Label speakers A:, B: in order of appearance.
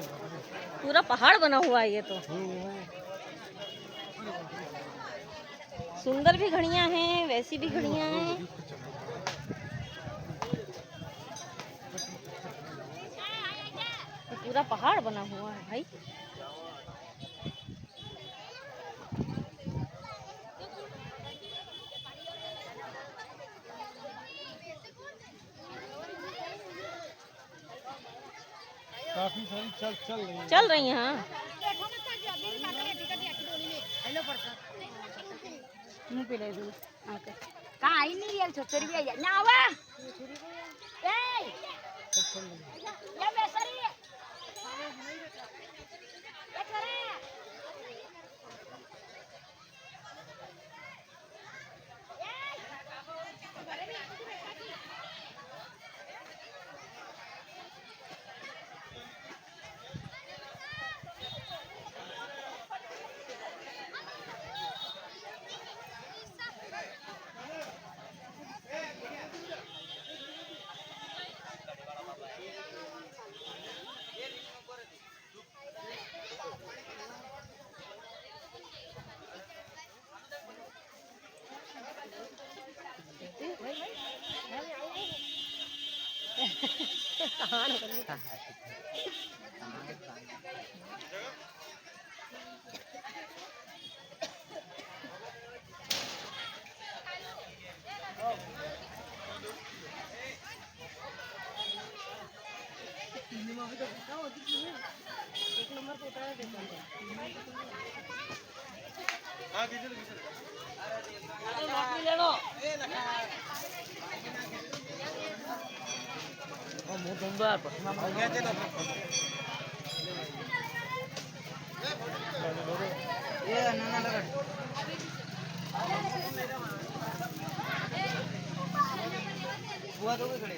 A: पूरा पहाड़ बना हुआ है ये तो। सुंदर भी घड़ियां हैं, वैसी भी घड़ियां हैं। पूरा पहाड़ बना हुआ है भाई।
B: काफी सारी
A: चल रही हैं। हाँ
C: कहाँ आई नहीं रियल छोटी भी आई ना आवा ए या बेसरी ये करे एक नंबर पे उतारा देखो हां कीजिए अरे लॉटरी ले लो ओ मुंह बंदा पसीना हो गया चलो ये नाना लगा बुआ तो खड़े